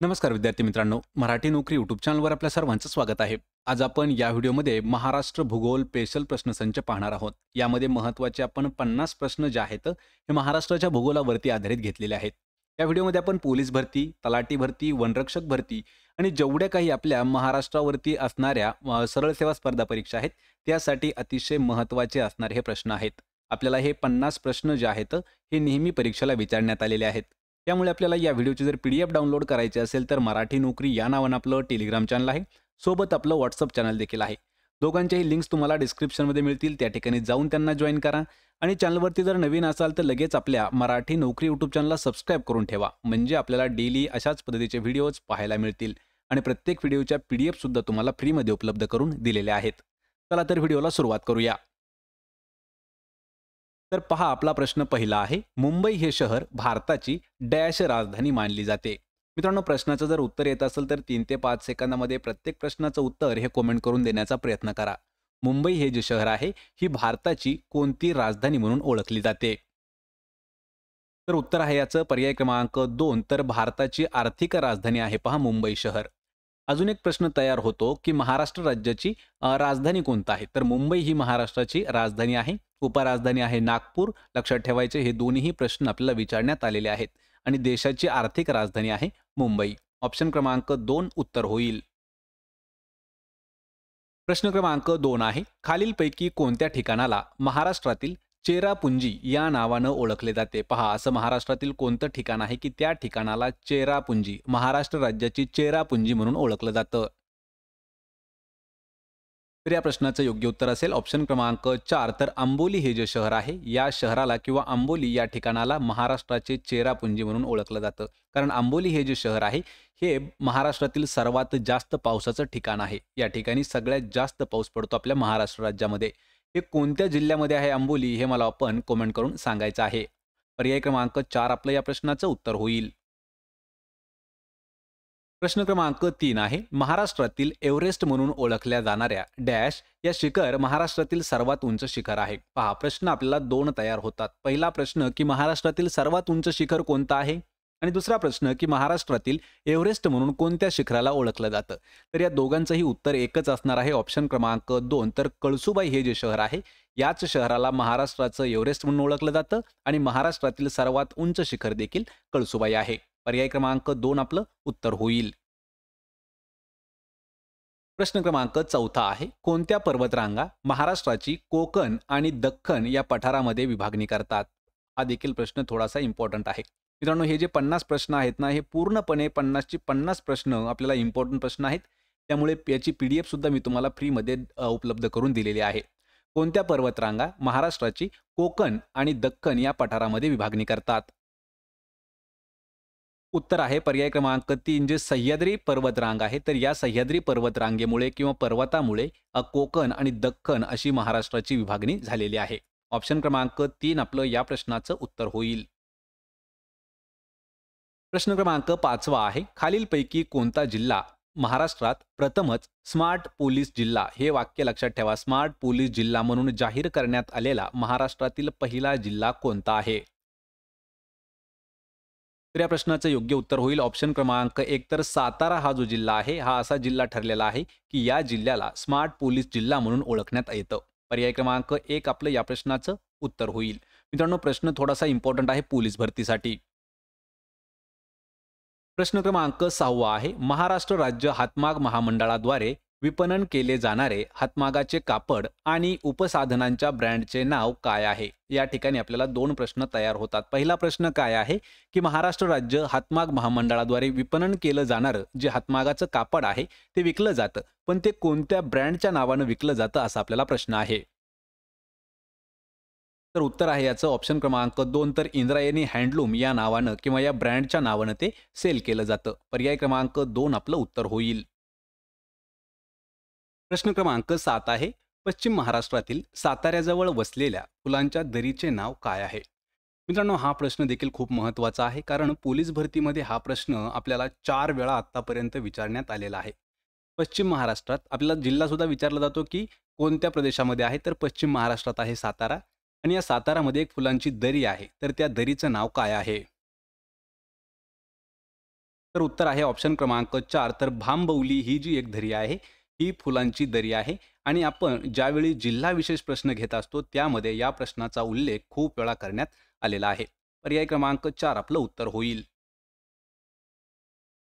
नमस्कार विद्यार्थी मित्रांनो, मराठी नोकरी यूट्यूब चॅनलवर आपल्या सर्वांचं स्वागत आहे. आज आपण या व्हिडिओमध्ये महाराष्ट्र भूगोल स्पेशल प्रश्नसंच पाहणार आहोत. यामध्ये महत्त्वाचे आपण 50 प्रश्न जे आहेत हे महाराष्ट्राच्या भूगोलावरती आधारित घेतलेले आहेत. या व्हिडिओमध्ये आपण पोलीस भरती, तलाठी भरती, वनरक्षक भरती आणि जेवढ्या काही आपल्या महाराष्ट्रावरती असणाऱ्या सरळ सेवा स्पर्धा परीक्षा आहेत त्यासाठी अतिशय महत्त्वाचे असणारे हे प्रश्न आहेत. आपल्याला हे 50 प्रश्न जे आहेत हे नेहमी परीक्षेला विचारण्यात आलेले आहेत. त्यामुळे आपल्याला या व्हिडिओची जर PDF डाउनलोड करायची असेल तर मराठी नोकरी या नावानं आपलं टेलिग्राम चॅनल आहे. सोबत आपलं WhatsApp चॅनल देखील आहे. दोघांच्याही लिंक्स तुम्हाला डिस्क्रिप्शनमध्ये मिळतील. त्या ठिकाणी जाऊन त्यांना जॉइन करा आणि चॅनलवरती जर नवीन असाल तर लगेच आपल्या मराठी नोकरी यूट्यूब चॅनलला सबस्क्राईब करून ठेवा. म्हणजे आपल्याला डेली अशाच पद्धतीचे व्हिडिओज पाहायला मिळतील आणि प्रत्येक व्हिडिओच्या PDF सुद्धा तुम्हाला फ्रीमध्ये उपलब्ध करून दिलेल्या आहेत. चला तर व्हिडिओला सुरुवात करूया. तर पहा आपला प्रश्न पहिला आहे. मुंबई हे शहर भारताची डॅश राजधानी मानली जाते. मित्रांनो, प्रश्नाचं जर उत्तर येत असेल तर 3 ते 5 सेकंदामध्ये प्रत्येक प्रश्नाचं उत्तर हे कमेंट करून देण्याचा प्रयत्न करा. मुंबई हे जे शहर आहे ही भारताची कोणती राजधानी म्हणून ओळखली जाते? तर उत्तर आहे याचं पर्याय क्रमांक 2, तर भारताची आर्थिक राजधानी आहे पहा मुंबई शहर. अजून एक प्रश्न तयार होतो की महाराष्ट्र राज्याची राजधानी कोणती आहे? तर मुंबई ही महाराष्ट्राची राजधानी आहे. उपराजधानी आहे नागपूर. लक्षात ठेवायचे हे दोन्ही प्रश्न आपल्याला विचारण्यात आलेले आहेत. आणि देशाची आर्थिक राजधानी आहे मुंबई. ऑप्शन क्रमांक 2 उत्तर होईल. प्रश्न क्रमांक 2 आहे. खालीलपैकी कोणत्या ठिकाणाला महाराष्ट्रातील चेरापुंजी या नावानं ओळखले जाते? पहा, असं महाराष्ट्रातील कोणतं ठिकाण आहे की त्या ठिकाणाला चेरापुंजी, महाराष्ट्र राज्याची चेरापुंजी म्हणून ओळखलं जातं? तर या प्रश्नाचं योग्य उत्तर असेल ऑप्शन क्रमांक 4, तर आंबोली हे जे शहर आहे या शहराला किंवा आंबोली या ठिकाणाला महाराष्ट्राचे चेरापुंजी म्हणून ओळखलं जातं. कारण आंबोली हे जे शहर आहे हे महाराष्ट्रातील सर्वात जास्त पावसाचं ठिकाण आहे. या ठिकाणी सगळ्यात जास्त पाऊस पडतो आपल्या महाराष्ट्र राज्यामध्ये. हे कोणत्या जिल्ह्यामध्ये आहे आंबोली हे मला आपण कमेंट करून सांगायचं आहे. पर्याय क्रमांक 4 आपलं या प्रश्नाचं उत्तर होईल. प्रश्न क्रमांक 3 आहे. महाराष्ट्रातील एव्हरेस्ट म्हणून ओळखल्या जाणाऱ्या डॅश या शिखर महाराष्ट्रातील सर्वात उंच शिखर आहे. पहा, प्रश्न आपल्याला 2 तयार होतात. पहिला प्रश्न की महाराष्ट्रातील सर्वात उंच शिखर कोणतं आहे आणि दुसरा प्रश्न की महाराष्ट्रातील एव्हरेस्ट म्हणून कोणत्या शिखराला ओळखलं जातं? तर या दोघांचंही उत्तर एकच असणार आहे. ऑप्शन क्रमांक 2, तर कळसुबाई हे जे शहर आहे याच शहराला महाराष्ट्राचं एव्हरेस्ट म्हणून ओळखलं जातं आणि महाराष्ट्रातील सर्वात उंच शिखर देखील कळसुबाई आहे. पर्याय क्रमांक 2 आपलं उत्तर होईल. प्रश्न क्रमांक 4 आहे. कोणत्या पर्वतरांगा महाराष्ट्राची कोकण आणि दख्खन या पठारामध्ये विभागणी करतात? हा देखील प्रश्न थोडासा इम्पॉर्टंट आहे. मित्रांनो, हे जे 50 प्रश्न आहेत ना, हे पूर्णपणे 50ची 50 प्रश्न आपल्याला इम्पॉर्टंट प्रश्न आहेत. त्यामुळे याची PDF सुद्धा मी तुम्हाला फ्रीमध्ये उपलब्ध करून दिलेली आहे. कोणत्या पर्वतरांगा महाराष्ट्राची कोकण आणि दख्खन या पठारामध्ये विभागणी करतात? उत्तर आहे पर्याय क्रमांक 3, जे सह्याद्री पर्वतरांग आहे. तर या सह्याद्री पर्वतरांगेमुळे किंवा पर्वतामुळे कोकण आणि दख्खन अशी महाराष्ट्राची विभागणी झालेली आहे. ऑप्शन क्रमांक 3 आपलं या प्रश्नाचं उत्तर होईल. प्रश्न क्रमांक 5 आहे. खालीलपैकी कोणता जिल्हा महाराष्ट्रात प्रथमच स्मार्ट पोलीस जिल्हा, हे वाक्य लक्षात ठेवा, स्मार्ट पोलीस जिल्हा म्हणून जाहीर करण्यात आलेला महाराष्ट्रातील पहिला जिल्हा कोणता आहे? तर या प्रश्नाचं योग्य उत्तर होईल ऑप्शन क्रमांक 1, तर सातारा हा जो जिल्हा आहे हा असा जिल्हा ठरलेला आहे की या जिल्ह्याला स्मार्ट पोलीस जिल्हा म्हणून ओळखण्यात येतं. पर्याय क्रमांक 1 आपलं या प्रश्नाचं उत्तर होईल. मित्रांनो, प्रश्न थोडासा इम्पॉर्टंट आहे पोलीस भरतीसाठी. प्रश्न क्रमांक 6 आहे. महाराष्ट्र राज्य हातमाग महामंडळाद्वारे विपणन केले जाणारे हातमागाचे कापड आणि उपसाधनांच्या ब्रँडचे नाव काय आहे? या ठिकाणी आपल्याला 2 प्रश्न तयार होतात. पहिला प्रश्न काय आहे की महाराष्ट्र राज्य हातमाग महामंडळाद्वारे विपणन केलं जाणारं जे हातमागाचं कापड आहे ते विकलं जातं, पण ते कोणत्या ब्रँडच्या नावानं विकलं जातं असा आपल्याला प्रश्न आहे. तर उत्तर आहे याचं ऑप्शन क्रमांक 2, तर इंद्रायणी हँडलूम या नावानं किंवा या ब्रँडच्या नावानं ते सेल केलं जातं. पर्याय क्रमांक 2 आपलं उत्तर होईल. प्रश्न क्रमांक 7 आहे. पश्चिम महाराष्ट्रातील साताऱ्याजवळ वसलेल्या फुलांच्या दरीचे नाव काय आहे? मित्रांनो, हा प्रश्न देखील खूप महत्त्वाचा आहे कारण पोलीस भरतीमध्ये हा प्रश्न आपल्याला 4 वेळा आत्तापर्यंत विचारण्यात आलेला आहे. पश्चिम महाराष्ट्रात आपल्याला जिल्हासुद्धा विचारला जातो की कोणत्या प्रदेशामध्ये आहे, तर पश्चिम महाराष्ट्रात आहे सातारा. आणि या सातारामध्ये एक फुलांची दरी आहे, तर त्या दरीचं नाव काय आहे? तर उत्तर आहे ऑप्शन क्रमांक 4. तर भांबवली ही जी एक दरी आहे, ही फुलांची दरी आहे आणि आपण ज्यावेळी जिल्हा विशेष प्रश्न घेत असतो, त्यामध्ये या प्रश्नाचा उल्लेख खूप वेळा करण्यात आलेला आहे. पर्याय क्रमांक 4 आपलं उत्तर होईल.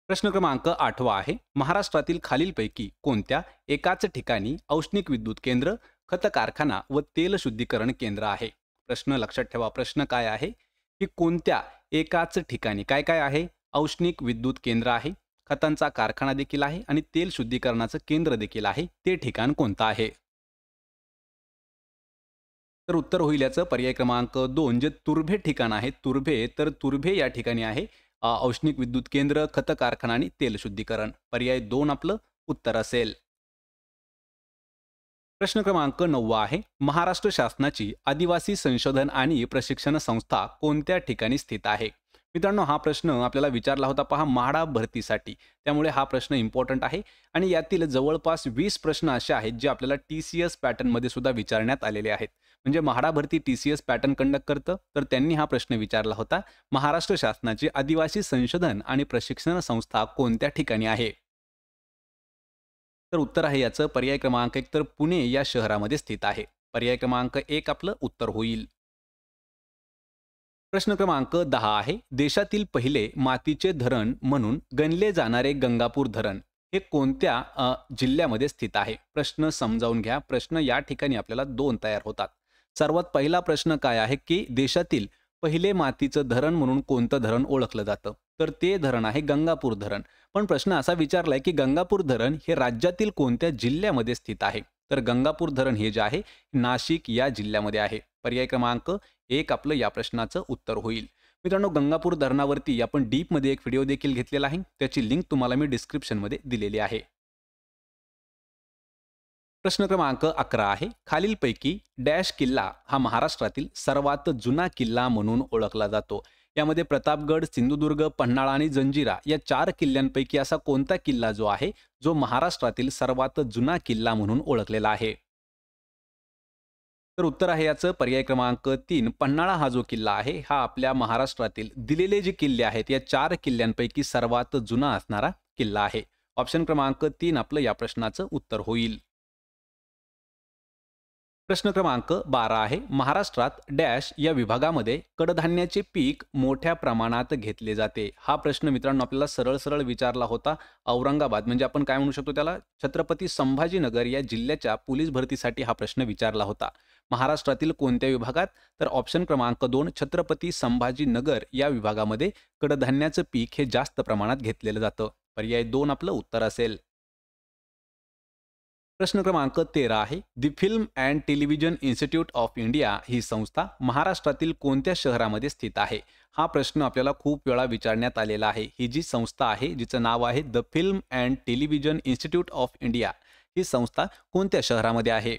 प्रश्न क्रमांक 8वा आहे. महाराष्ट्रातील खालीलपैकी कोणत्या एकाच ठिकाणी औष्णिक विद्युत केंद्र, खत कारखाना व तेल शुद्धीकरण केंद्र आहे? प्रश्न लक्षात ठेवा. प्रश्न काय आहे, की कोणत्या एकाच ठिकाणी काय काय आहे? औष्णिक विद्युत केंद्र आहे, खतांचा कारखाना देखील आहे आणि तेल शुद्धीकरणाचं केंद्र देखील आहे. ते ठिकाण कोणतं आहे? तर उत्तर होईल याचं पर्याय क्रमांक 2 जे तुर्भे ठिकाण आहे. तुर्भे, तर तुर्भे या ठिकाणी आहे औष्णिक विद्युत केंद्र, खत कारखाना आणि तेल शुद्धीकरण. पर्याय 2 आपलं उत्तर असेल. प्रश्न क्रमांक 9 आहे. महाराष्ट्र शासनाची आदिवासी संशोधन आणि प्रशिक्षण संस्था कोणत्या ठिकाणी स्थित आहे? मित्रांनो, हा प्रश्न आपल्याला विचारला होता पहा म्हाडा भरतीसाठी. त्यामुळे हा प्रश्न इम्पॉर्टंट आहे आणि यातील जवळपास 20 प्रश्न असे आहेत जे आपल्याला टी-सी-एस पॅटर्नमध्ये सुद्धा विचारण्यात आलेले आहेत. म्हणजे म्हाडा भरती टी-सी-एस पॅटर्न कंडक्ट करतं, तर त्यांनी हा प्रश्न विचारला होता. महाराष्ट्र शासनाची आदिवासी संशोधन आणि प्रशिक्षण संस्था कोणत्या ठिकाणी आहे? तर उत्तर आहे याचं पर्याय क्रमांक 1. तर पुणे या शहरामध्ये स्थित आहे. पर्याय क्रमांक 1 आपलं उत्तर होईल. प्रश्न क्रमांक 10 आहे. देशातील पहिले मातीचे धरण म्हणून गणले जाणारे गंगापूर धरण हे कोणत्या जिल्ह्यामध्ये स्थित आहे? प्रश्न समजावून घ्या. प्रश्न या ठिकाणी आपल्याला 2 तयार होतात. सर्वात पहिला प्रश्न काय आहे, की देशातील पहिले मातीचं धरण म्हणून कोणतं धरण ओळखलं जातं? तर ते धरण आहे गंगापूर धरण. पण प्रश्न असा विचारलाय, की गंगापूर धरण हे राज्यातील कोणत्या जिल्ह्यामध्ये स्थित आहे? तर गंगापूर धरण हे जे आहे नाशिक या जिल्ह्यामध्ये आहे. पर्याय क्रमांक 1 आपलं या प्रश्नाचं उत्तर होईल. मित्रांनो, गंगापूर धरणावरती आपण डीपमध्ये एक व्हिडिओ देखील घेतलेला आहे. त्याची लिंक तुम्हाला मी डिस्क्रिप्शनमध्ये दिलेली आहे. प्रश्न क्रमांक 11 आहे. खालीलपैकी डॅश किल्ला हा महाराष्ट्रातील सर्वात जुना किल्ला म्हणून ओळखला जातो? यामध्ये प्रतापगड, सिंधुदुर्ग, पन्हाळा आणि जंजिरा या 4 किल्ल्यांपैकी असा कोणता किल्ला जो आहे, जो महाराष्ट्रातील सर्वात जुना किल्ला म्हणून ओळखलेला आहे? तर उत्तर आहे याचं पर्याय क्रमांक 3. पन्हाळा हा जो किल्ला आहे, हा आपल्या महाराष्ट्रातील दिलेले जे किल्ले आहेत, या 4 किल्ल्यांपैकी सर्वात जुना असणारा किल्ला आहे. ऑप्शन क्रमांक 3 आपलं या प्रश्नाचं उत्तर होईल. प्रश्न क्रमांक 12 आहे. महाराष्ट्रात डॅश या विभागामध्ये कडधान्याचे पीक मोठ्या प्रमाणात घेतले जाते. हा प्रश्न मित्रांनो आपल्याला सरळ-सरळ विचारला होता. औरंगाबाद म्हणजे आपण काय म्हणू शकतो त्याला, छत्रपती संभाजीनगर या जिल्ह्याच्या पोलीस भरतीसाठी हा प्रश्न विचारला होता. महाराष्ट्रातील कोणत्या विभागात? तर ऑप्शन क्रमांक 2 छत्रपती संभाजीनगर या विभागामध्ये कडधान्याचं पीक हे जास्त प्रमाणात घेतलेलं जातं. पर्याय 2 आपलं उत्तर असेल. प्रश्न क्रमांक 13 आहे. The film and television institute of India ही संस्था महाराष्ट्रातील कोणत्या शहरामध्ये स्थित आहे? हा प्रश्न आपल्याला खूप वेळा विचारण्यात आलेला आहे. ही जी संस्था आहे, जिचं नाव आहे the film and television institute of India, ही संस्था कोणत्या शहरामध्ये आहे?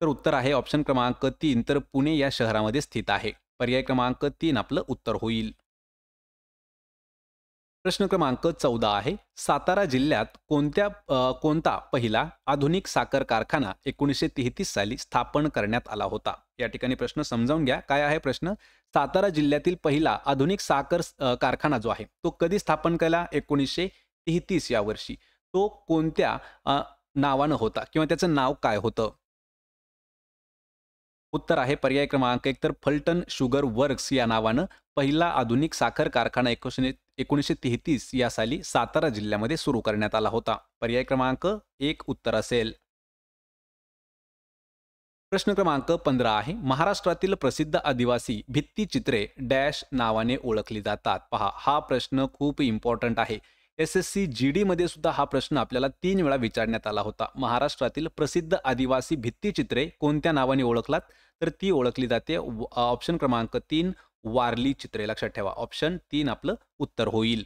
तर उत्तर आहे ऑप्शन क्रमांक 3. तर पुणे या शहरामध्ये स्थित आहे. पर्याय क्रमांक 3 आपलं उत्तर होईल. प्रश्न क्रमांक 14 आहे. सातारा जिल्ह्यात कोणता पहिला आधुनिक साखर कारखाना 1933 साली स्थापन करण्यात आला होता? या ठिकाणी प्रश्न समजावून घ्या. काय आहे प्रश्न? सातारा जिल्ह्यातील पहिला आधुनिक साखर कारखाना जो आहे, तो कधी स्थापन केला? 1933 या वर्षी. तो कोणत्या नावानं होता किंवा त्याचं नाव काय होतं? उत्तर आहे पर्याय क्रमांक 1. तर फलटण शुगर वर्क्स या नावानं पहिला आधुनिक साखर कारखाना 1933 या साली सातारा जिल्ह्यामध्ये सुरू करण्यात आला होता. पर्याय क्रमांक 1 उत्तर असेल. प्रश्न क्रमांक 15 आहे. महाराष्ट्रातील प्रसिद्ध आदिवासी भित्तिचित्रे डॅश नावाने ओळखली जातात? पहा, हा प्रश्न खूप इम्पॉर्टंट आहे. एस-एस-सी जी-डीमध्ये सुद्धा हा प्रश्न आपल्याला 3 वेळा विचारण्यात आला होता. महाराष्ट्रातील प्रसिद्ध आदिवासी भित्तिचित्रे कोणत्या नावाने ओळखलात? तर ती ओळखली जाते ऑप्शन क्रमांक 3 वारली चित्रे. लक्षात ठेवा. ऑप्शन 3 आपलं उत्तर होईल.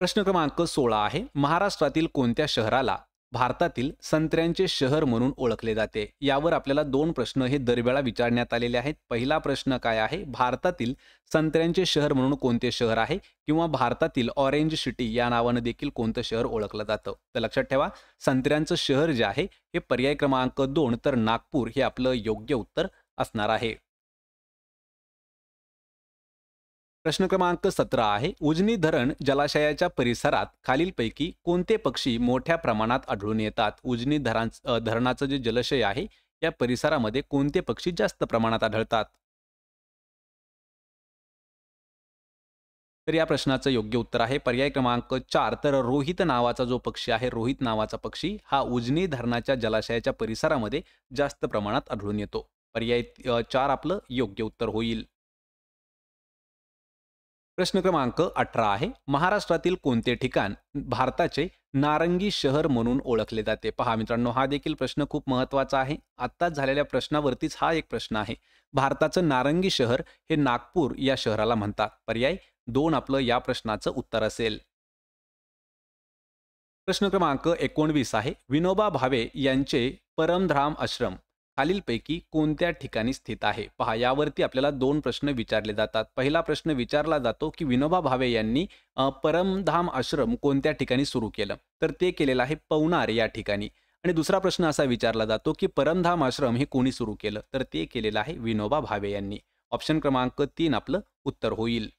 प्रश्न क्रमांक 16 आहे. महाराष्ट्रातील कोणत्या शहराला भारतातील संत्र्यांचे शहर म्हणून ओळखले जाते? यावर आपल्याला 2 प्रश्न हे दरवेळा विचारण्यात आलेले आहेत. पहिला प्रश्न काय आहे? भारतातील संत्र्यांचे शहर म्हणून कोणते शहर आहे? किंवा भारतातील ऑरेंज सिटी या नावानं देखील कोणतं शहर ओळखलं जातं? तर लक्षात ठेवा, संत्र्यांचं शहर जे आहे हे पर्याय क्रमांक 2 तर नागपूर हे आपलं योग्य उत्तर असणार आहे. प्रश्न क्रमांक 17 आहे, उजनी धरण जलाशयाच्या परिसरात खालीलपैकी कोणते पक्षी मोठ्या प्रमाणात आढळून येतात? उजनी धरणाचं जे जलाशय आहे, या परिसरामध्ये कोणते पक्षी जास्त प्रमाणात आढळतात? तर या प्रश्नाचं योग्य उत्तर आहे पर्याय क्रमांक 4. तर रोहित नावाचा जो पक्षी आहे, रोहित नावाचा पक्षी हा उजनी धरणाच्या जलाशयाच्या परिसरामध्ये जास्त प्रमाणात आढळून येतो. पर्याय 4 आपलं योग्य उत्तर होईल. प्रश्न क्रमांक 18 आहे, महाराष्ट्रातील कोणते ठिकाण भारताचे नारंगी शहर म्हणून ओळखले जाते? पहा मित्रांनो, हा देखील प्रश्न खूप महत्त्वाचा आहे. आत्ताच झालेल्या प्रश्नावरतीच हा एक प्रश्न आहे. भारताचं नारंगी शहर हे नागपूर या शहराला म्हणतात. पर्याय 2 आपलं या प्रश्नाचं उत्तर असेल. प्रश्न क्रमांक 19 आहे, विनोबा भावे यांचे परमधाम आश्रम खालीलपैकी कोणत्या ठिकाणी स्थित आहे? पहा, यावरती आपल्याला 2 प्रश्न विचारले जातात. पहिला प्रश्न विचारला जातो की विनोबा भावे यांनी परमधाम आश्रम कोणत्या ठिकाणी सुरू केलं? तर ते केलेलं आहे पवनार या ठिकाणी. आणि दुसरा प्रश्न असा विचारला जातो की परमधाम आश्रम हे कोणी सुरू केलं? तर ते केलेलं आहे विनोबा भावे यांनी. ऑप्शन क्रमांक 3 आपलं उत्तर होईल.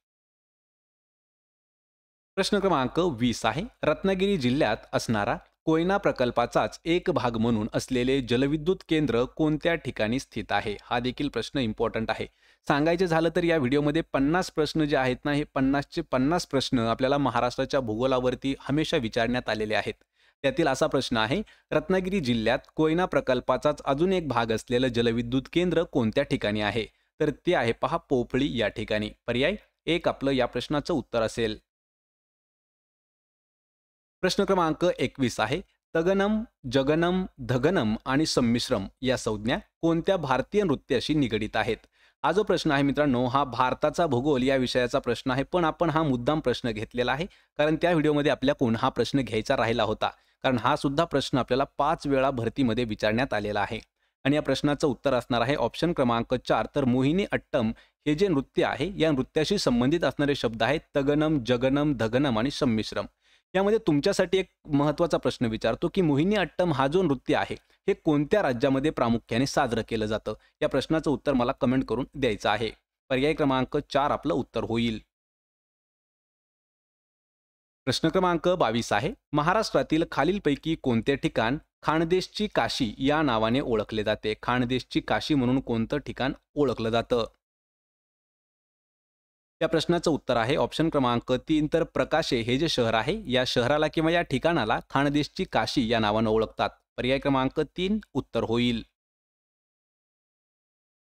प्रश्न क्रमांक 20 आहे, रत्नागिरी जिल्ह्यात असणारा कोयना प्रकल्पाचाच एक भाग म्हणून असलेले जलविद्युत केंद्र कोणत्या ठिकाणी स्थित आहे? हा देखील प्रश्न इम्पॉर्टंट आहे. सांगायचे झालं तर या व्हिडिओमध्ये 50 प्रश्न जे आहेत ना, हे 50चे 50 प्रश्न आपल्याला महाराष्ट्राच्या भूगोलावरती हमेशा विचारण्यात आलेले आहेत. त्यातील असा प्रश्न आहे, रत्नागिरी जिल्ह्यात कोयना प्रकल्पाचाच अजून एक भाग असलेलं जलविद्युत केंद्र कोणत्या ठिकाणी आहे? तर ते आहे पहा पोफळी या ठिकाणी. पर्याय 1 आपलं या प्रश्नाचं उत्तर असेल. प्रश्न क्रमांक 21 आहे, तगनम, जगनम, धगनम आणि संमिश्रम या संज्ञा कोणत्या भारतीय नृत्याशी निगडीत आहेत? हा जो प्रश्न आहे मित्रांनो, हा भारताचा भूगोल या विषयाचा प्रश्न आहे, पण आपण हा मुद्दाम प्रश्न घेतलेला आहे कारण त्या व्हिडिओमध्ये आपल्याकडून हा प्रश्न घ्यायचा राहिला होता. कारण हा सुद्धा प्रश्न आपल्याला 5 वेळा भरतीमध्ये विचारण्यात आलेला आहे. आणि या प्रश्नाचं उत्तर असणार आहे ऑप्शन क्रमांक 4. तर मोहिनी अट्टम हे जे नृत्य आहे, या नृत्याशी संबंधित असणारे शब्द आहेत तगनम, जगनम, धगनम आणि संमिश्रम. यामध्ये तुमच्यासाठी एक महत्त्वाचा प्रश्न विचारतो की मोहिनी अट्टम हा जो नृत्य आहे, हे कोणत्या राज्यामध्ये प्रामुख्याने साजरं केलं जातं? या प्रश्नाचं उत्तर मला कमेंट करून द्यायचं आहे. पर्याय क्रमांक 4 आपलं उत्तर होईल. प्रश्न क्रमांक 22 आहे, महाराष्ट्रातील खालीलपैकी कोणते ठिकाण खानदेशची काशी या नावाने ओळखले जाते? खानदेशची काशी म्हणून कोणतं ठिकाण ओळखलं जातं? या प्रश्नाचं उत्तर आहे ऑप्शन क्रमांक 3. तर प्रकाशे हे जे शहर आहे, या शहराला किंवा या ठिकाणाला खानदेशची काशी या नावानं ओळखतात. पर्याय क्रमांक 3 उत्तर होईल.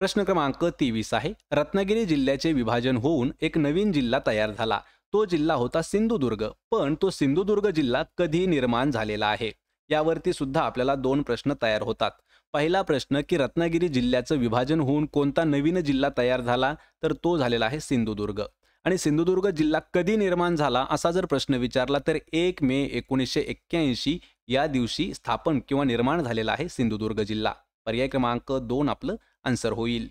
प्रश्न क्रमांक 23 आहे, रत्नागिरी जिल्ह्याचे विभाजन होऊन एक नवीन जिल्हा तयार झाला. तो जिल्हा होता सिंधुदुर्ग. पण तो सिंधुदुर्ग जिल्हा कधी निर्माण झालेला आहे? यावरती सुद्धा आपल्याला 2 प्रश्न तयार होतात. पहिला प्रश्न की रत्नागिरी जिल्ह्याचं विभाजन होऊन कोणता नवीन जिल्हा तयार झाला? तर तो झालेला आहे सिंधुदुर्ग. आणि सिंधुदुर्ग जिल्हा कधी निर्माण झाला असा जर प्रश्न विचारला तर 1 मे 1981 या दिवशी स्थापन किंवा निर्माण झालेला आहे सिंधुदुर्ग जिल्हा. पर्याय क्रमांक 2 आपलं आन्सर होईल.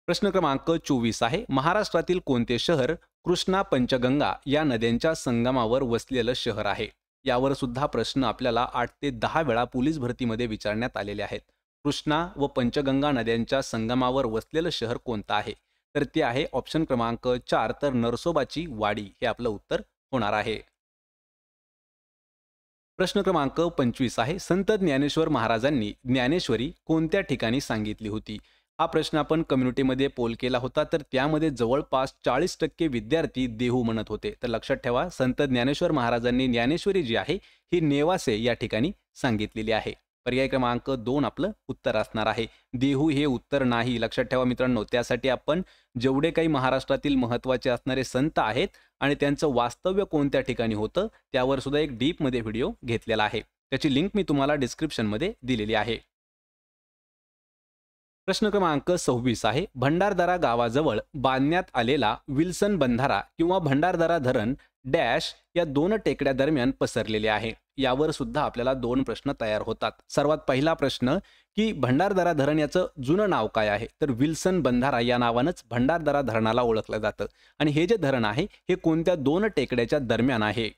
प्रश्न क्रमांक 24 आहे, महाराष्ट्रातील कोणते शहर कृष्णा पंचगंगा या नद्यांच्या संगमावर वसलेलं शहर आहे? यावर सुद्धा प्रश्न आपल्याला 8 ते 10 वेळा पोलीस भरतीमध्ये विचारण्यात आलेले आहेत. कृष्णा व पंचगंगा नद्यांच्या संगमावर वसलेलं शहर कोणतं आहे? तर ते आहे ऑप्शन क्रमांक 4. तर नरसोबाची वाडी हे आपलं उत्तर होणार आहे. प्रश्न क्रमांक 25 आहे, संत ज्ञानेश्वर महाराजांनी ज्ञानेश्वरी कोणत्या ठिकाणी सांगितली होती? हा प्रश्न आपण कम्युनिटीमध्ये पोल केला होता, तर त्यामध्ये जवळपास 40% विद्यार्थी देहू म्हणत होते. तर लक्षात ठेवा, संत ज्ञानेश्वर महाराजांनी ज्ञानेश्वरी जी आहे ही नेवासे या ठिकाणी सांगितलेली आहे. पर्याय क्रमांक 2 आपलं उत्तर असणार आहे. देहू हे उत्तर नाही. लक्षात ठेवा मित्रांनो, त्यासाठी आपण जेवढे काही महाराष्ट्रातील महत्त्वाचे असणारे संत आहेत आणि त्यांचं वास्तव्य कोणत्या ठिकाणी होतं त्यावर सुद्धा एक डीपमध्ये व्हिडिओ घेतलेला आहे. त्याची लिंक मी तुम्हाला डिस्क्रिप्शनमध्ये दिलेली आहे. प्रश्न क्रमांक 26 आहे, भंडारदरा गावाजवळ बांधण्यात आलेला विल्सन बंधारा किंवा भंडारदरा धरण डॅश या 2 टेकड्या दरम्यान पसरलेले आहे. यावर सुद्धा आपल्याला 2 प्रश्न तयार होतात. सर्वात पहिला प्रश्न की भंडारदरा धरण याचं जुनं नाव काय आहे? तर विल्सन बंधारा या नावानंच भंडारदरा धरणाला ओळखलं जातं. आणि हे जे धरण आहे हे कोणत्या 2 टेकड्याच्या दरम्यान आहे?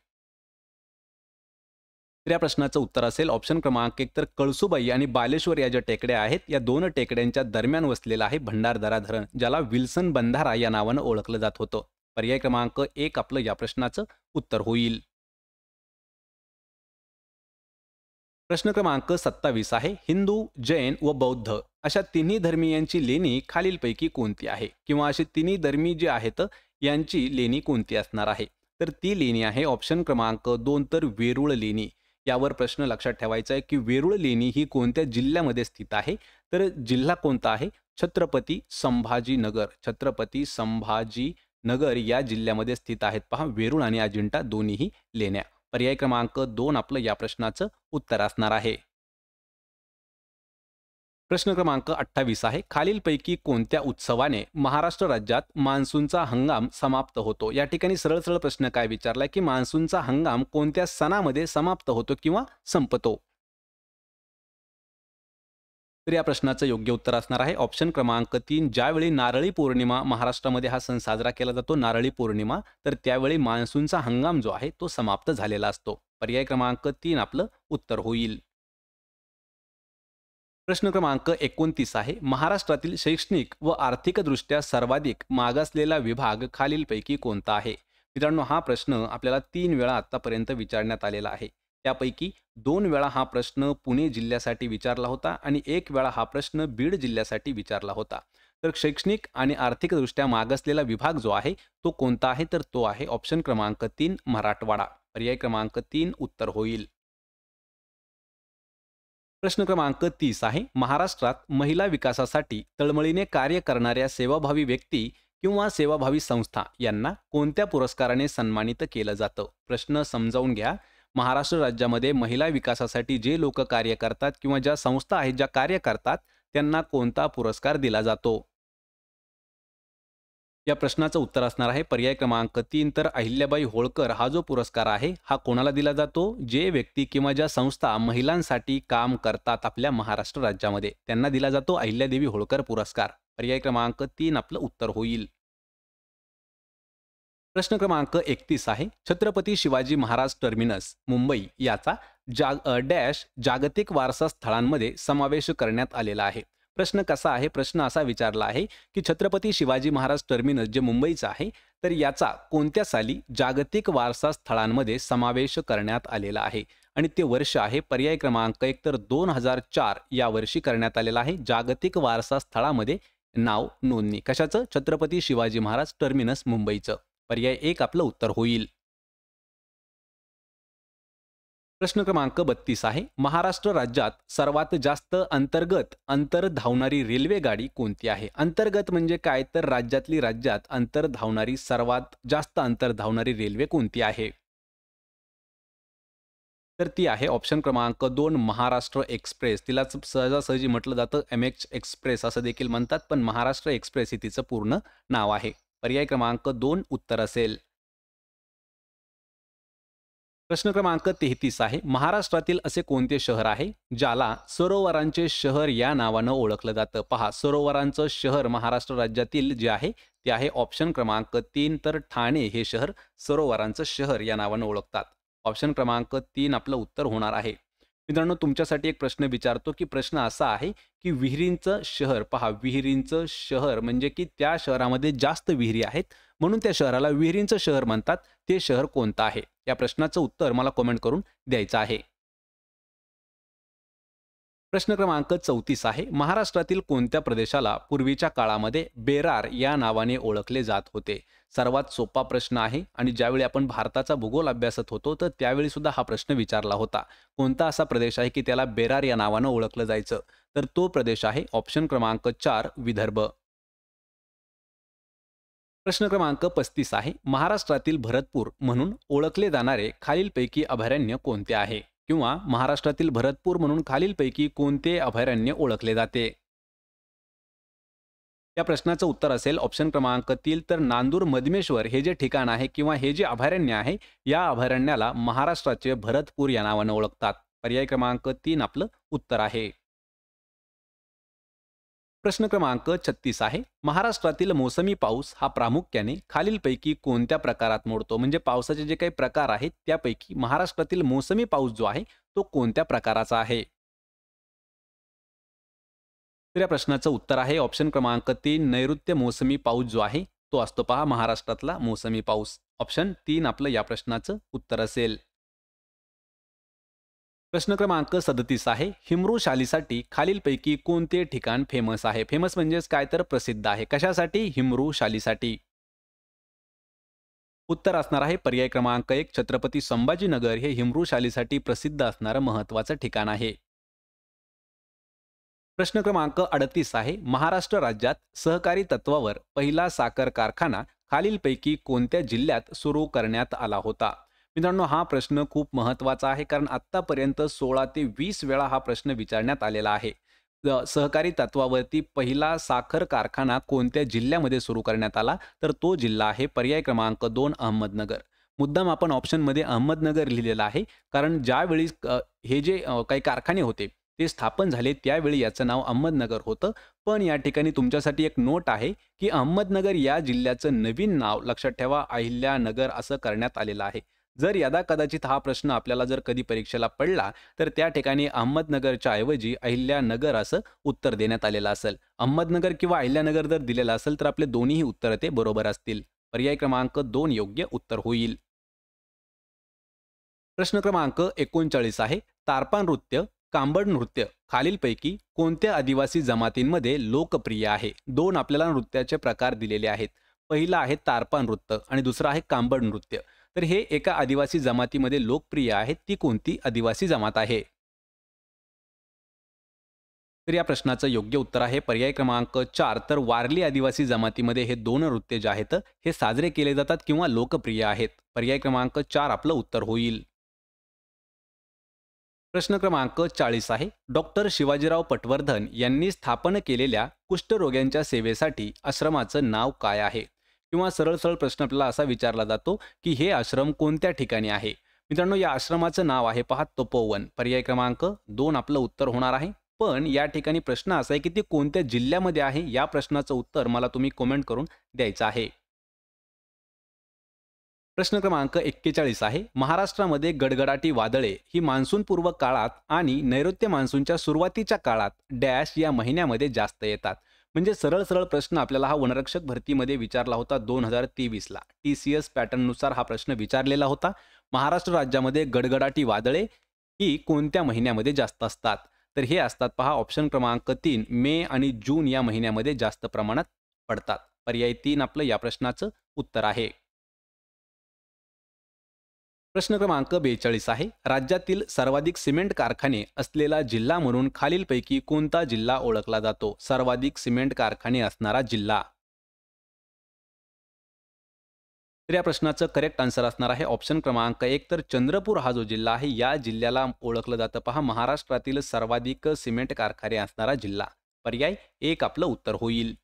तर या प्रश्नाचं उत्तर असेल ऑप्शन क्रमांक 1 तर कळसुबाई आणि बालेश्वर या ज्या टेकड्या आहेत या दोन टेकड्यांच्या दरम्यान वसलेलं आहे भंडारदरा धरण, ज्याला विल्सन बंधारा या नावानं ओळखलं जात होतं. पर्याय क्रमांक 1 आपलं या प्रश्नाचं उत्तर होईल. प्रश्न क्रमांक 27 आहे हिंदू, जैन व बौद्ध अशा तिन्ही धर्मीयांची लेणी खालीलपैकी कोणती आहे, किंवा अशी तिन्ही धर्मी जी आहेत यांची लेणी कोणती असणार आहे. तर ती लेणी आहे ऑप्शन क्रमांक 2 तर वेरूळ लेणी. यावर प्रश्न लक्षात ठेवायचा आहे की वेरूळ लेणी ही कोणत्या जिल्ह्यामध्ये स्थित आहे. तर जिल्हा कोणता आहे, छत्रपती संभाजीनगर. छत्रपती संभाजीनगर या जिल्ह्यामध्ये स्थित आहेत पहा वेरूळ आणि अजिंठा दोन्हीही लेण्या. पर्याय क्रमांक 2 आपलं या प्रश्नाचं उत्तर असणार आहे. प्रश्न क्रमांक 28 आहे खालीलपैकी कोणत्या उत्सवाने महाराष्ट्र राज्यात मान्सूनचा हंगाम समाप्त होतो. या ठिकाणी सरळ सरळ प्रश्न काय विचारलाय की मान्सूनचा हंगाम कोणत्या सणामध्ये समाप्त होतो किंवा संपतो. तर या प्रश्नाचं योग्य उत्तर असणार आहे ऑप्शन क्रमांक 3 ज्यावेळी नारळी पौर्णिमा महाराष्ट्रामध्ये हा सण साजरा केला जातो नारळी पौर्णिमा, तर त्यावेळी मान्सूनचा हंगाम जो आहे तो समाप्त झालेला असतो. पर्याय क्रमांक 3 आपलं उत्तर होईल. प्रश्न क्रमांक 29 आहे महाराष्ट्रातील शैक्षणिक व आर्थिकदृष्ट्या सर्वाधिक मागासलेला विभाग खालीलपैकी कोणता आहे. मित्रांनो हा प्रश्न आपल्याला 3 वेळा आतापर्यंत विचारण्यात आलेला आहे. त्यापैकी 2 वेळा हा प्रश्न पुणे जिल्ह्यासाठी विचारला होता आणि 1 वेळा हा प्रश्न बीड जिल्ह्यासाठी विचारला होता. तर शैक्षणिक आणि आर्थिकदृष्ट्या मागासलेला विभाग जो आहे तो कोणता आहे, तर तो आहे ऑप्शन क्रमांक 3 मराठवाडा. पर्याय क्रमांक 3 उत्तर होईल. प्रश्न क्रमांक 30 आहे महाराष्ट्रात महिला विकासासाठी तळमळीने कार्य करणाऱ्या सेवाभावी व्यक्ती किंवा सेवाभावी संस्था यांना कोणत्या पुरस्काराने सन्मानित केलं जातं. प्रश्न समजावून घ्या. महाराष्ट्र राज्यामध्ये महिला विकासासाठी जे लोक कार्य करतात किंवा ज्या संस्था आहेत ज्या कार्य करतात त्यांना कोणता पुरस्कार दिला जातो. या प्रश्नाचं उत्तर असणार आहे पर्याय क्रमांक 3 तर अहिल्याबाई होळकर हा जो पुरस्कार आहे हा कोणाला दिला जातो, जे व्यक्ती किंवा ज्या संस्था महिलांसाठी काम करतात आपल्या महाराष्ट्र राज्यामध्ये त्यांना दिला जातो अहिल्यादेवी होळकर पुरस्कार. पर्याय क्रमांक 3 आपलं उत्तर होईल. प्रश्न क्रमांक 31 आहे छत्रपती शिवाजी महाराज टर्मिनस मुंबई याचा डॅश जागतिक वारसा स्थळांमध्ये समावेश करण्यात आलेला आहे. प्रश्न कसा आहे, प्रश्न असा विचारला आहे की छत्रपती शिवाजी महाराज टर्मिनस जे मुंबईचं आहे तर याचा कोणत्या साली जागतिक वारसा स्थळांमध्ये समावेश करण्यात आलेला आहे. आणि ते वर्ष आहे पर्याय क्रमांक 1 तर 2004 या वर्षी करण्यात आलेला आहे जागतिक वारसा स्थळामध्ये नाव नोंदणी. कशाचं, छत्रपती शिवाजी महाराज टर्मिनस मुंबईचं. पर्याय 1 आपलं उत्तर होईल. प्रश्न क्रमांक 32 आहे महाराष्ट्र राज्यात सर्वात जास्त अंतर्गत अंतर धावणारी रेल्वे गाडी कोणती आहे. अंतर्गत म्हणजे काय, तर राज्यात अंतर धावणारी सर्वात जास्त अंतर धावणारी रेल्वे कोणती आहे. तर ती आहे ऑप्शन क्रमांक 2 महाराष्ट्र एक्सप्रेस. तिलाच सहजासहजी म्हटलं जातं एमएच एक्सप्रेस असं देखील म्हणतात, पण महाराष्ट्र एक्सप्रेस हे तिचं पूर्ण नाव आहे. पर्याय क्रमांक 2 उत्तर असेल. प्रश्न क्रमांक 33 आहे महाराष्ट्रातील असे कोणते शहर आहे ज्याला सरोवरांचे शहर या नावानं ओळखलं जातं. पहा सरोवरांचं शहर महाराष्ट्र राज्यातील जे आहे ते आहे ऑप्शन क्रमांक 3 तर ठाणे हे शहर सरोवरांचं शहर या नावानं ओळखतात. ऑप्शन क्रमांक 3 आपलं उत्तर होणार आहे. मित्रांनो तुमच्यासाठी एक प्रश्न विचारतो की प्रश्न असा आहे की विहिरींचं शहर, पहा विहिरींचं शहर म्हणजे की त्या शहरामध्ये जास्त विहिरी आहेत म्हणून त्या शहराला विहिरींचं शहर म्हणतात. ते शहर कोणतं आहे, या प्रश्नाचं उत्तर मला कमेंट करून द्यायचं आहे. प्रश्न क्रमांक 34 आहे महाराष्ट्रातील कोणत्या प्रदेशाला पूर्वीच्या काळामध्ये बेरार या नावाने ओळखले जात होते. सर्वात सोपा प्रश्न आहे आणि ज्यावेळी आपण भारताचा भूगोल अभ्यासत होतो तर त्यावेळी सुद्धा हा प्रश्न विचारला होता. कोणता असा प्रदेश आहे की त्याला बेरार या नावानं ओळखलं जायचं, तर तो प्रदेश आहे ऑप्शन क्रमांक 4 विदर्भ. प्रश्न क्रमांक 35 आहे महाराष्ट्रातील भरतपूर म्हणून ओळखले जाणारे खालीलपैकी अभयारण्य कोणते आहे, किंवा महाराष्ट्रातील भरतपूर म्हणून खालीलपैकी कोणते अभयारण्य ओळखले जाते. या प्रश्नाचं उत्तर असेल ऑप्शन क्रमांक 3 तर नांदूर मधमेश्वर हे जे ठिकाण आहे किंवा हे जे अभयारण्य आहे या अभयारण्याला महाराष्ट्राचे भरतपूर या नावाने ओळखतात. पर्याय क्रमांक 3 आपलं उत्तर आहे. प्रश्न क्रमांक 36 आहे. महाराष्ट्रातील मोसमी पाऊस हा प्रामुख्याने खालीलपैकी कोणत्या प्रकारात मोडतो? म्हणजे पावसाचे जे काही प्रकार आहेत त्यापैकी महाराष्ट्रातील मोसमी पाऊस जो आहे तो कोणत्या प्रकाराचा आहे? तर या प्रश्नाचं उत्तर आहे ऑप्शन क्रमांक 3 नैऋत्य मोसमी पाऊस जो आहे तो असतो पहा महाराष्ट्रातला मोसमी पाऊस. ऑप्शन 3 आपलं या प्रश्नाचं उत्तर असेल. प्रश्न क्रमांक 37 आहे. हिमरू शालीसाठी खालीलपैकी कोणते ठिकाण फेमस आहे? फेमस म्हणजेच काय तर प्रसिद्ध आहे. कशासाठी? हिमरू शालीसाठी. उत्तर असणार आहे पर्याय क्रमांक 1 छत्रपती संभाजीनगर हे हिमरू शालीसाठी प्रसिद्ध असणारं महत्त्वाचं ठिकाण आहे. प्रश्न क्रमांक 38 आहे. महाराष्ट्र राज्यात सहकारी तत्वावर पहिला साखर कारखाना खालीलपैकी कोणत्या जिल्ह्यात सुरू करण्यात आला होता? मित्रांनो हा प्रश्न खूप महत्त्वाचा आहे कारण आत्तापर्यंत 16 ते 20 वेळा हा प्रश्न विचारण्यात आलेला आहे. सहकारी तत्वावरती पहिला साखर कारखाना कोणत्या जिल्ह्यामध्ये सुरू करण्यात आला? तर तो जिल्हा आहे पर्याय क्रमांक 2 अहमदनगर. मुद्दाम आपण ऑप्शनमध्ये अहमदनगर लिहिलेलं आहे कारण ज्यावेळी हे जे काही कारखाने होते ते स्थापन झाले त्यावेळी याचं नाव अहमदनगर होतं. पण या ठिकाणी तुमच्यासाठी एक नोट आहे की अहमदनगर या जिल्ह्याचं नवीन नाव लक्षात ठेवा अहिल्यानगर असं करण्यात आलेलं आहे. जर यदा कदाचित हा प्रश्न आपल्याला जर कधी परीक्षेला पडला तर त्या ठिकाणी अहमदनगरच्या ऐवजी अहिल्यानगर असं उत्तर देण्यात आलेलं असेल. अहमदनगर किंवा अहिल्यानगर जर दिलेलं असेल तर आपले दोन्हीही उत्तर ते बरोबर असतील. पर्याय क्रमांक 2 योग्य उत्तर होईल. प्रश्न क्रमांक 39 आहे. तारपा नृत्य, कांबड नृत्य खालीलपैकी कोणत्या आदिवासी जमातींमध्ये लोकप्रिय आहे? दोन आपल्याला नृत्याचे प्रकार दिलेले आहेत. पहिला आहे तारपा नृत्य आणि दुसरा आहे कांबड नृत्य. तर हे एका आदिवासी जमातीमध्ये लोकप्रिय आहे. ती कोणती आदिवासी जमात आहे? तर या प्रश्नाचं योग्य उत्तर आहे पर्याय क्रमांक 4 तर वारली आदिवासी जमातीमध्ये हे दोन नृत्य जे आहेत हे साजरे केले जातात किंवा लोकप्रिय आहेत. पर्याय क्रमांक 4 आपलं उत्तर होईल. प्रश्न क्रमांक 40 आहे. डॉक्टर शिवाजीराव पटवर्धन यांनी स्थापन केलेल्या कुष्ठरोग्यांच्या सेवेसाठी आश्रमाचं नाव काय आहे? किंवा सरळ सरळ प्रश्न आपल्याला असा विचारला जातो की हे आश्रम कोणत्या ठिकाणी आहे? मित्रांनो या आश्रमाचं नाव आहे पहा तपोवन. पर्याय क्रमांक 2 आपलं उत्तर होणार आहे. पण या ठिकाणी प्रश्न असा आहे की ते कोणत्या जिल्ह्यामध्ये आहे या प्रश्नाचं उत्तर मला तुम्ही कमेंट करून द्यायचं आहे. प्रश्न क्रमांक 41 आहे. महाराष्ट्रामध्ये गडगडाटी वादळे ही मान्सूनपूर्व काळात आणि नैऋत्य मान्सूनच्या सुरुवातीच्या काळात डॅश या महिन्यामध्ये जास्त येतात. म्हणजे सरळ सरळ प्रश्न आपल्याला हा वनरक्षक भरतीमध्ये विचारला होता 2023 ला. TCS पॅटर्ननुसार हा प्रश्न विचारलेला होता. महाराष्ट्र राज्यामध्ये गडगडाटी वादळे ही कोणत्या महिन्यामध्ये जास्त असतात? तर हे असतात पहा ऑप्शन क्रमांक 3 मे आणि जून या महिन्यामध्ये जास्त प्रमाणात पडतात. पर्याय 3 आपलं या प्रश्नाचं उत्तर आहे. प्रश्न क्रमांक 42 आहे. राज्यातील सर्वाधिक सिमेंट कारखाने असलेला जिल्हा म्हणून खालीलपैकी कोणता जिल्हा ओळखला जातो? सर्वाधिक सिमेंट कारखाने असणारा जिल्हा. तर या प्रश्नाचं करेक्ट आन्सर असणार आहे ऑप्शन क्रमांक 1 तर चंद्रपूर हा जो जिल्हा आहे या जिल्ह्याला ओळखलं जातं पहा महाराष्ट्रातील सर्वाधिक सिमेंट कारखाने असणारा जिल्हा. पर्याय 1 आपलं उत्तर होईल.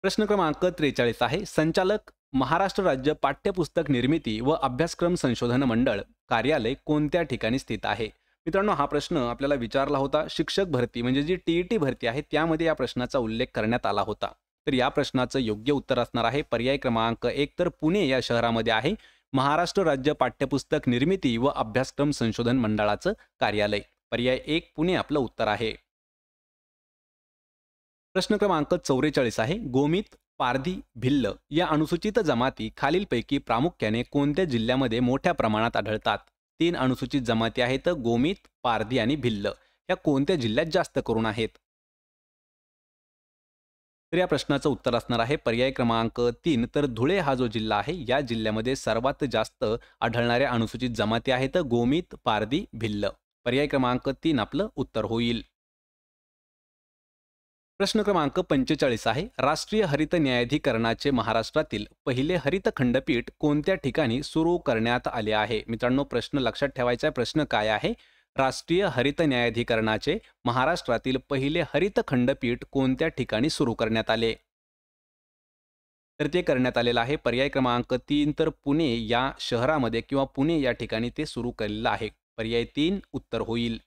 प्रश्न क्रमांक 43 आहे. संचालक महाराष्ट्र राज्य पाठ्यपुस्तक निर्मिती व अभ्यासक्रम संशोधन मंडळ कार्यालय कोणत्या ठिकाणी स्थित आहे? मित्रांनो हा प्रश्न आपल्याला विचारला होता शिक्षक भरती म्हणजे जी TET भरती आहे त्यामध्ये या प्रश्नाचा उल्लेख करण्यात आला होता. तर या प्रश्नाचं योग्य उत्तर असणार आहे पर्याय क्रमांक 1 तर पुणे या शहरामध्ये आहे महाराष्ट्र राज्य पाठ्यपुस्तक निर्मिती व अभ्यासक्रम संशोधन मंडळाचं कार्यालय. पर्याय 1 पुणे आपलं उत्तर आहे. प्रश्न क्रमांक 44 आहे. गोमित, पारधी, भिल्ल या अनुसूचित जमाती खालीलपैकी प्रामुख्याने कोणत्या जिल्ह्यामध्ये मोठ्या प्रमाणात आढळतात? 3 अनुसूचित जमाती आहेत गोमित, पारधी आणि भिल्ल. या कोणत्या जिल्ह्यात जास्त करून आहेत? तर या प्रश्नाचं उत्तर असणार आहे पर्याय क्रमांक 3 तर धुळे हा जो जिल्हा आहे या जिल्ह्यामध्ये सर्वात जास्त आढळणाऱ्या अनुसूचित जमाती आहेत गोमित, पारधी, भिल्ल. पर्याय क्रमांक 3 आपलं उत्तर होईल. प्रश्न क्रमांक 45 आहे. राष्ट्रीय हरित न्यायाधिकरणाचे महाराष्ट्रातील पहिले हरित खंडपीठ कोणत्या ठिकाणी सुरू करण्यात आले आहे? मित्रांनो प्रश्न लक्षात ठेवायचा प्रश्न काय आहे? राष्ट्रीय हरित न्यायाधिकरणाचे महाराष्ट्रातील पहिले हरित खंडपीठ कोणत्या ठिकाणी सुरू करण्यात आले? तर ते करण्यात आलेलं आहे पर्याय क्रमांक 3 तर पुणे या शहरामध्ये किंवा पुणे या ठिकाणी ते सुरू केलेलं आहे. पर्याय 3 उत्तर होईल.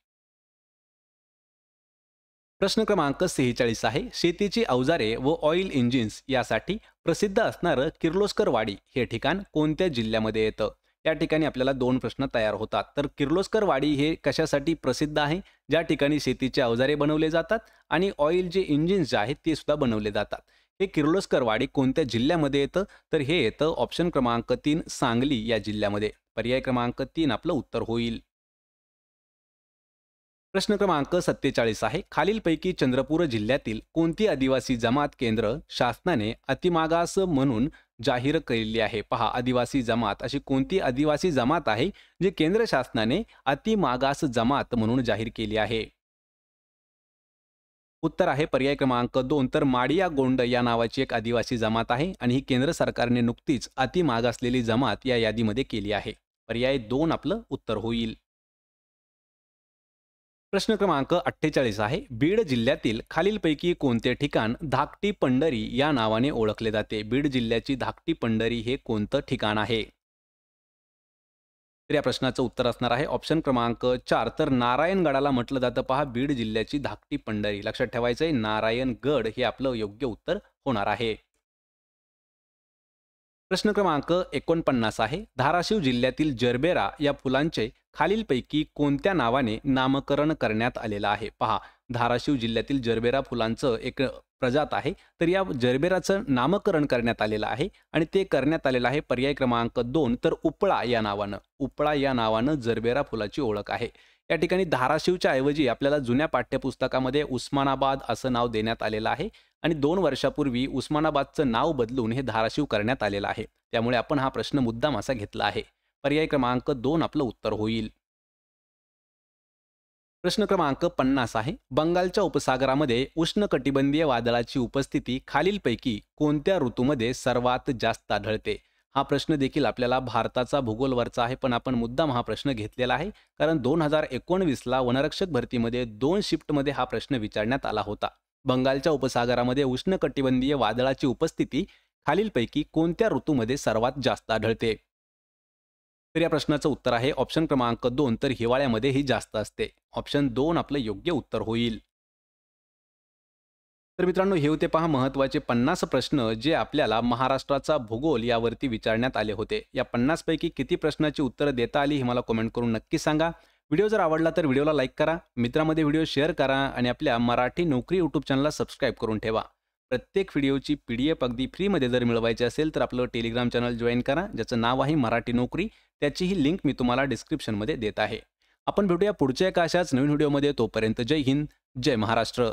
प्रश्न क्रमांक 46 आहे. शेतीची अवजारे व ऑइल इंजिन्स यासाठी प्रसिद्ध असणारं किर्लोस्कर वाडी हे ठिकाण कोणत्या जिल्ह्यामध्ये येतं? या ठिकाणी आपल्याला 2 प्रश्न तयार होतात. तर किर्लोस्कर वाडी हे कशासाठी प्रसिद्ध आहे? ज्या ठिकाणी शेतीचे अवजारे बनवले जातात आणि ऑइल जे इंजिन्स जे आहेत ते सुद्धा बनवले जातात. हे किर्लोस्कर वाडी कोणत्या जिल्ह्यामध्ये येतं? तर हे येतं ऑप्शन क्रमांक 3 सांगली या जिल्ह्यामध्ये. पर्याय क्रमांक 3 आपलं उत्तर होईल. प्रश्न क्रमांक 47 आहे. खालीलपैकी चंद्रपूर जिल्ह्यातील कोणती आदिवासी जमात केंद्र शासनाने अतिमागास म्हणून जाहीर केलेली आहे? पहा, आदिवासी जमात अशी कोणती आदिवासी जमात आहे जी केंद्र शासनाने अतिमागास जमात म्हणून जाहीर केली आहे? उत्तर आहे पर्याय क्रमांक 2 तर माडिया गोंड या नावाची एक आदिवासी जमात आहे आणि ही केंद्र सरकारने नुकतीच अतिमागासलेली जमात या यादीमध्ये केली आहे. पर्याय 2 आपलं उत्तर होईल. प्रश्न क्रमांक 48 आहे. बीड जिल्ह्यातील खालीलपैकी कोणते ठिकाण धाकटी पंढरी या नावाने ओळखले जाते? बीड जिल्ह्याची धाकटी पंढरी हे कोणतं ठिकाण आहे? तर या प्रश्नाचं उत्तर असणार आहे ऑप्शन क्रमांक 4 तर नारायणगडाला म्हटलं जातं. पहा, बीड जिल्ह्याची धाकटी पंढरी. लक्षात ठेवायचं आहे, नारायणगड हे आपलं योग्य उत्तर होणार आहे. प्रश्न क्रमांक 49 आहे. धाराशिव जिल्ह्यातील जरबेरा या फुलांचे खालीलपैकी कोणत्या नावाने नामकरण करण्यात आलेलं आहे? पहा, धाराशिव जिल्ह्यातील जरबेरा फुलांचं एक प्रजात आहे. तर या जरबेराचं नामकरण करण्यात आलेलं आहे आणि ते करण्यात आलेलं आहे पर्याय क्रमांक 2 तर उपळा या नावानं. उपळा या नावानं जरबेरा फुलाची ओळख आहे. या ठिकाणी धाराशिवच्या ऐवजी आपल्याला जुन्या पाठ्यपुस्तकामध्ये उस्मानाबाद असं नाव देण्यात आलेलं आहे आणि 2 वर्षापूर्वी उस्मानाबादचं नाव बदलून हे धाराशिव करण्यात आलेलं आहे. त्यामुळे आपण हा प्रश्न मुद्दाम असा घेतला आहे. पर्याय क्रमांक 2 आपलं उत्तर होईल. प्रश्न क्रमांक 50 आहे. बंगालच्या उपसागरामध्ये उष्णकटिबंधीय वादळाची उपस्थिती खालीलपैकी कोणत्या ऋतूमध्ये सर्वात जास्त आढळते? हा प्रश्न देखील आपल्याला भारताचा भूगोलवरचा आहे, पण आपण मुद्दाम हा प्रश्न घेतलेला आहे कारण 2019ला वनरक्षक भरतीमध्ये 2 शिफ्टमध्ये हा प्रश्न विचारण्यात आला होता. बंगालच्या उपसागरामध्ये उष्णकटिबंधीय वादळाची उपस्थिती खालीलपैकी कोणत्या ऋतूमध्ये सर्वात जास्त आढळते? तर या प्रश्नाचं उत्तर आहे ऑप्शन क्रमांक 2 तर हिवाळ्यामध्ये ही जास्त असते. ऑप्शन 2 आपलं योग्य उत्तर होईल. तर मित्रांनो, हे होते पहा महत्त्वाचे 50 प्रश्न जे आपल्याला महाराष्ट्राचा भूगोल यावरती विचारण्यात आले होते. या 50 पैकी किती प्रश्नाची उत्तरं देता आली हे मला कमेंट करून नक्की सांगा. व्हिडिओ जर आवडला तर व्हिडिओला लाईक करा, मित्रांमध्ये व्हिडिओ शेअर करा आणि आपल्या मराठी नोकरी यूट्यूब चॅनलला सबस्क्राईब करून ठेवा. प्रत्येक व्हिडिओची PDF अगदी फ्रीमध्ये जर मिळवायची असेल तर आपलं टेलिग्राम चॅनल जॉईन करा, ज्याचं नाव आहे मराठी नोकरी. त्याचीही लिंक मी तुम्हाला डिस्क्रिप्शनमध्ये देत आहे. आपण भेटूया पुढच्या एका अशाच नवीन व्हिडिओमध्ये. तोपर्यंत जय हिंद, जय महाराष्ट्र.